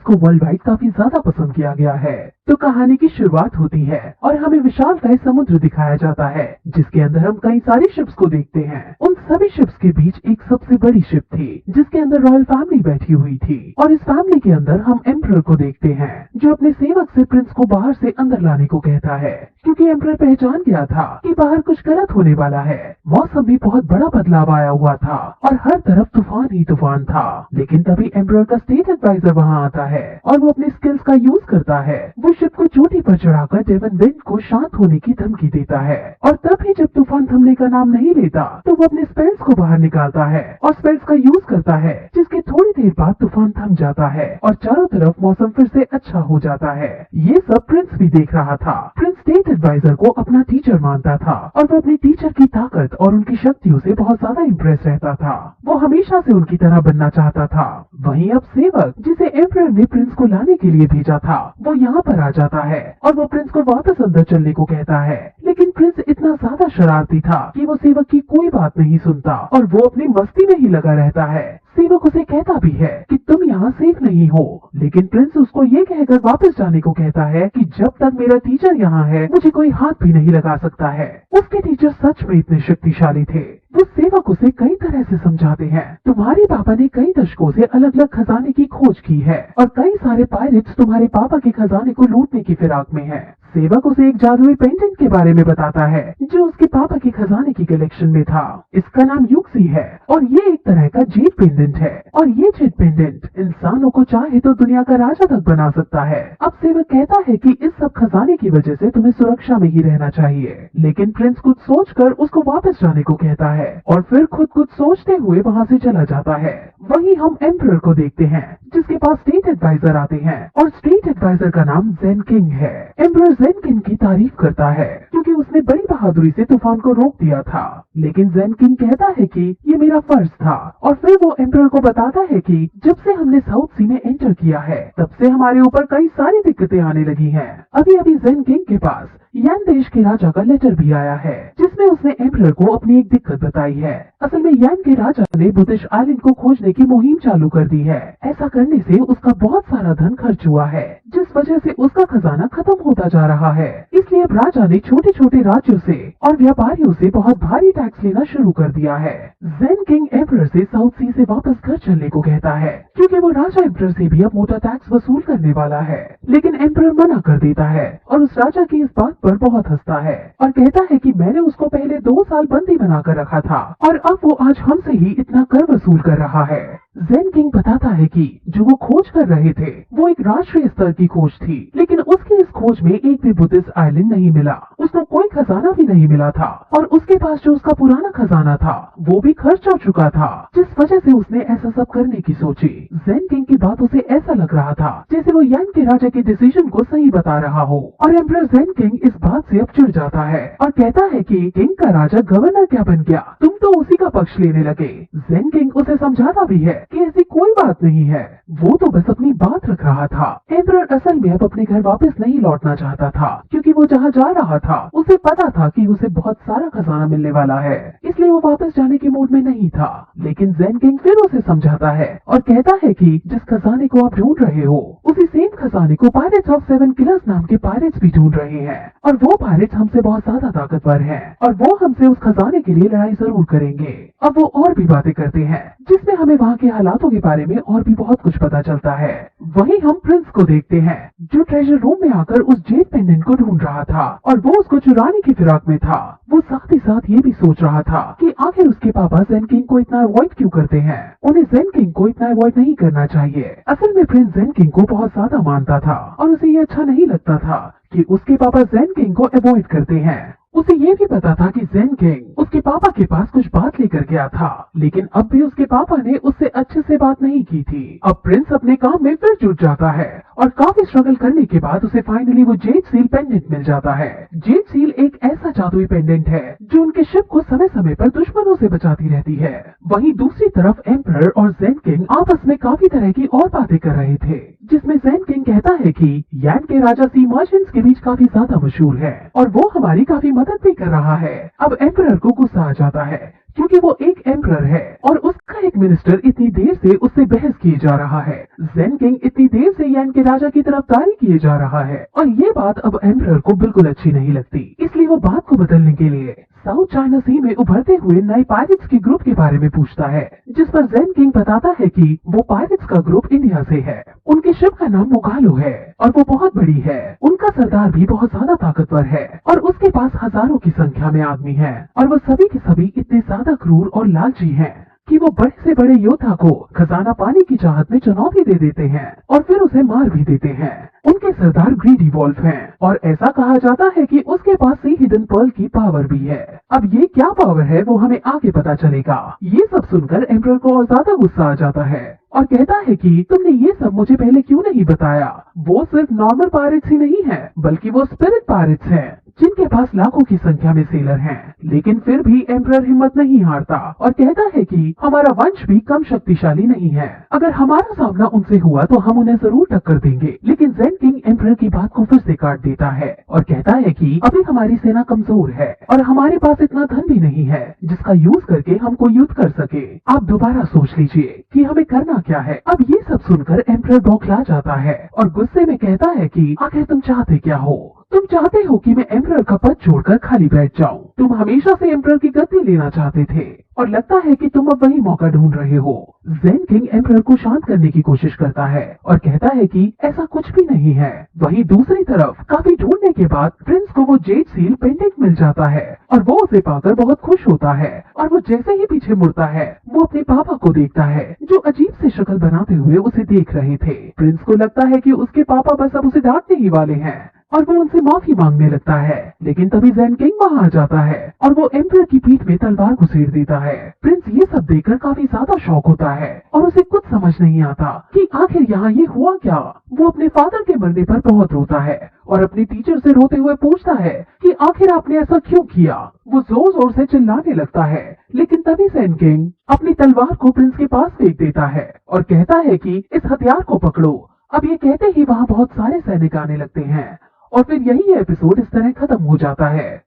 को world wide काफी ज्यादा पसंद किया गया है। तो कहानी की शुरुआत होती है और हमें विशालकाय समुद्र दिखाया जाता है, जिसके अंदर हम कई सारी शिप्स को देखते हैं। उन सभी शिप्स के बीच एक सबसे बड़ी शिप थी, जिसके अंदर रॉयल फैमिली बैठी हुई थी। और इस फैमिली के अंदर हम एम्परर को देखते हैं, जो अपने सेवक से प्रिंस को बाहर से अंदर लाने को कहता है, क्योंकि एम्परर पहचान गया था कि बाहर कुछ गलत होने वाला है। मौसम भी बहुत बड़ा बदलाव आया हुआ था और हर तरफ तूफान ही तूफान था। लेकिन तभी एम्परर का स्टेट एडवाइजर वहाँ आता है और वो अपने स्किल्स का यूज करता है। वो शिप को चोटी पर चढ़ाकर डेवन विंड को शांत होने की धमकी देता है। और तभी जब तूफान थमने का नाम नहीं लेता तो वो अपने स्पेल्स को बाहर निकालता है और स्पेल्स का यूज करता है, जिसके थोड़ी देर बाद तूफान थम जाता है और चारों तरफ मौसम फिर से अच्छा हो जाता है। ये सब प्रिंस भी देख रहा था। प्रिंस स्टेट एडवाइजर को अपना टीचर मानता था और वो अपने टीचर की ताकत और उनकी शक्तियों से बहुत ज्यादा इम्प्रेस रहता था। वो हमेशा से उनकी तरह बनना चाहता था। वहीं अब सेवक, जिसे एम्परर ने प्रिंस को लाने के लिए भेजा था, वो यहाँ पर आ जाता है और वो प्रिंस को वापस अंदर चलने को कहता है। लेकिन प्रिंस इतना ज्यादा शरारती था कि वो सेवक की कोई बात नहीं सुनता और वो अपनी मस्ती में ही लगा रहता है। सेवक उसे कहता भी है कि तुम यहाँ सेफ नहीं हो, लेकिन प्रिंस उसको ये कहकर वापस जाने को कहता है कि जब तक मेरा टीचर यहाँ है मुझे कोई हाथ भी नहीं लगा सकता है। उसके टीचर सच में इतने शक्तिशाली थे। वो सेवक उसे कई तरह से समझाते हैं, तुम्हारे पापा ने कई दशकों से अलग अलग खजाने की खोज की है और कई सारे पायरेट्स तुम्हारे पापा के खजाने को लूटने की फिराक में हैं। सेवक उसे एक जादुई पेंडेंट के बारे में बताता है जो उसके पापा के खजाने की कलेक्शन में था। इसका नाम यूक्सी है और ये एक तरह का जेड पेंडेंट है और ये जेड पेंडेंट इंसानों को चाहे तो दुनिया का राजा तक बना सकता है। अब सेवक कहता है कि इस सब खजाने की वजह से तुम्हें सुरक्षा में ही रहना चाहिए, लेकिन प्रिंस कुछ सोचकर उसको वापस जाने को कहता है और फिर खुद कुछ सोचते हुए वहाँ से चला जाता है। वहीं हम एम्परर को देखते हैं, जिसके पास स्टेट एडवाइजर आते हैं और स्टेट एडवाइजर का नाम ज़ेन किंग है। एम्परर ज़ेन किंग की तारीफ करता है क्योंकि उसने बड़ी बहादुरी से तूफान को रोक दिया था। लेकिन ज़ेन किंग कहता है कि ये मेरा फर्ज था और फिर वो एम्परर को बताता है कि जब से हमने साउथ सी में एंटर किया है तब से हमारे ऊपर कई सारी दिक्कतें आने लगी हैं। अभी अभी ज़ेन किंग के पास यान देश के राजा का लेटर भी आया है, जिसमें उसने एम्परर को अपनी एक दिक्कत बताई है। असल में यान के राजा ने बुद्धिश आइलैंड को खोजने की मुहिम चालू कर दी है। ऐसा करने से उसका बहुत सारा धन खर्च हुआ है, जिस वजह से उसका खजाना खत्म होता जा रहा है। इसलिए अब राजा ने छोटे छोटे राज्यों से और व्यापारियों से बहुत भारी टैक्स लेना शुरू कर दिया है। ज़ेन किंग एम्परर से साउथ सी से वापस घर चलने को कहता है, क्योंकि वो राजा एम्परर से भी अब मोटा टैक्स वसूल करने वाला है। लेकिन एम्परर मना कर देता है और उस राजा की इस बात पर बहुत हंसता है और कहता है कि मैंने उसको पहले 2 साल बंदी बनाकर रखा था और अब वो आज हमसे ही इतना कर वसूल कर रहा है। ज़ेन किंग बताता है कि जो वो खोज कर रहे थे वो एक राष्ट्रीय स्तर की खोज थी, लेकिन उसकी इस खोज में एक भी बुद्धिस्ट आइलैंड नहीं मिला। उसको कोई खजाना भी नहीं मिला था और उसके पास जो उसका पुराना खजाना था वो भी खर्च हो चुका था, जिस वजह से उसने ऐसा सब करने की सोची। ज़ेन किंग की बातों से ऐसा लग रहा था जैसे वो यान के राजा के डिसीजन को सही बता रहा हो और एम्परर ज़ेन किंग इस बात से अब चिढ़ जाता है और कहता है कि किंग का राजा गवर्नर क्या बन गया, तुम तो उसी का पक्ष लेने लगे। ज़ेन किंग उसे समझाता भी है कि ऐसी कोई बात नहीं है, वो तो बस अपनी बात रख रहा था। एम्परर असल में अब अपने घर वापस नहीं लौटना चाहता था, क्योंकि वो जहाँ जा रहा था उसे पता था कि उसे बहुत सारा खजाना मिलने वाला है, इसलिए वो वापस जाने के मूड में नहीं था। लेकिन ज़ेन किंग फिर उसे समझाता है और कहता है कि जिस खजाने को आप ढूंढ रहे हो उसी सेम खजाने को पायरेट्स ऑफ 7 किलर्स नाम के पायरेट्स भी ढूंढ रहे हैं और वो पायरेट्स हमसे बहुत ज्यादा ताकतवर हैं और वो हमसे उस खजाने के लिए लड़ाई जरूर करेंगे। अब वो और भी बातें करते हैं, जिसमें हमें वहाँ के हालातों के बारे में और भी बहुत कुछ पता चलता है। वहीं हम प्रिंस को देखते हैं, जो ट्रेजर रूम में आकर उस जेड पेंडेंट को ढूंढ रहा था और वो उसको चुराने की फिराक में था। वो साथ ही साथ ये भी सोच रहा था कि आखिर उसके पापा ज़ेन किंग को इतना अवॉइड क्यों करते हैं। उन्हें ज़ेन किंग को इतना अवॉइड नहीं करना चाहिए। असल में प्रिंस ज़ेन किंग को बहुत ज्यादा मानता था और उसे ये अच्छा नहीं लगता था कि उसके पापा ज़ेन किंग को अवॉइड करते हैं। उसे ये भी पता था कि ज़ेन किंग उसके पापा के पास कुछ बात लेकर गया था, लेकिन अब भी उसके पापा ने उससे अच्छे से बात नहीं की थी। अब प्रिंस अपने काम में फिर जुट जाता है और काफी स्ट्रगल करने के बाद उसे फाइनली वो जेड सील पेंडेंट मिल जाता है। जेड सील एक ऐसा जादुई पेंडेंट है जो उनके शिप को समय समय पर दुश्मनों से बचाती रहती है। वहीं दूसरी तरफ एम्परर और ज़ेन किंग आपस में काफी तरह की और बातें कर रहे थे, जिसमें ज़ेन किंग कहता है कि यान के राजा सी मर्चेंट्स के बीच काफी ज्यादा मशहूर है और वो हमारी काफी मदद भी कर रहा है। अब एम्परर को गुस्सा आ जाता है क्योंकि वो एक एम्परर है और उसका एक मिनिस्टर इतनी देर से उससे बहस किए जा रहा है। जेन किंग इतनी देर से यान के राजा की तरफदारी किए जा रहा है और ये बात अब एम्परर को बिल्कुल अच्छी नहीं लगती। इसलिए वो बात को बदलने के लिए साउथ चाइना सी में उभरते हुए नए पायरेट्स के ग्रुप के बारे में पूछता है, जिस पर जेन किंग बताता है कि वो पायरेट्स का ग्रुप इंडिया से है। उनके शिप का नाम मुगालो है और वो बहुत बड़ी है। उनका सरदार भी बहुत ज्यादा ताकतवर है और उसके पास हजारों की संख्या में आदमी है और वो सभी के सभी इतने ज्यादा क्रूर और लालची हैं कि वो बड़े से बड़े योद्धा को खजाना पाने की चाहत में चुनौती दे देते हैं और फिर उसे मार भी देते हैं। उनके सरदार ग्रीडी वॉल्फ हैं और ऐसा कहा जाता है कि उसके पास सी हिडन पर्ल की पावर भी है। अब ये क्या पावर है वो हमें आगे पता चलेगा। ये सब सुनकर एम्परर को और ज्यादा गुस्सा आ जाता है और कहता है कि तुमने ये सब मुझे पहले क्यों नहीं बताया। वो सिर्फ नॉर्मल पायरेट्स ही नहीं है बल्कि वो स्पिरिट पायरेट्स हैं जिनके पास लाखों की संख्या में सेलर हैं। लेकिन फिर भी एम्परर हिम्मत नहीं हारता और कहता है कि हमारा वंश भी कम शक्तिशाली नहीं है। अगर हमारा सामना उनसे हुआ तो हम उन्हें जरूर टक्कर देंगे। लेकिन जेन किंग एम्परर की बात को फिर से काट देता है और कहता है कि अभी हमारी सेना कमजोर है और हमारे पास इतना धन भी नहीं है जिसका यूज करके हम कोई युद्ध कर सके। आप दोबारा सोच लीजिए कि हमें करना क्या है। अब ये सब सुनकर एम्परर बौखला जाता है और गुस्से में कहता है कि आखिर तुम चाहते क्या हो। तुम चाहते हो कि मैं एम्परर का पद छोड़कर खाली बैठ जाऊं। तुम हमेशा से एम्परर की गद्दी लेना चाहते थे और लगता है कि तुम अब वही मौका ढूंढ रहे हो। जेन किंग एम्परर को शांत करने की कोशिश करता है और कहता है कि ऐसा कुछ भी नहीं है। वहीं दूसरी तरफ काफी ढूंढने के बाद प्रिंस को वो जेड सील पेंडेंट मिल जाता है और वो उसे पाकर बहुत खुश होता है और वो जैसे ही पीछे मुड़ता है वो अपने पापा को देखता है जो अजीब से शक्ल बनाते हुए उसे देख रहे थे। प्रिंस को लगता है कि उसके पापा बस अब उसे डांटने ही वाले हैं और वो उनसे माफी मांगने लगता है। लेकिन तभी जेन किंग वहाँ आ जाता है और वो एम्परर की पीठ में तलवार घुसेड़ देता है। प्रिंस ये सब देखकर काफी ज्यादा शॉक होता है और उसे कुछ समझ नहीं आता कि आखिर यहाँ ये हुआ क्या। वो अपने फादर के मरने पर बहुत रोता है और अपने टीचर से रोते हुए पूछता है कि आखिर आपने ऐसा क्यों किया। वो जोर जोर से चिल्लाने लगता है लेकिन तभी जेन किंग अपनी तलवार को प्रिंस के पास फेंक देता है और कहता है कि इस हथियार को पकड़ो। अब ये कहते ही वहाँ बहुत सारे सैनिक आने लगते हैं और फिर यही एपिसोड इस तरह खत्म हो जाता है।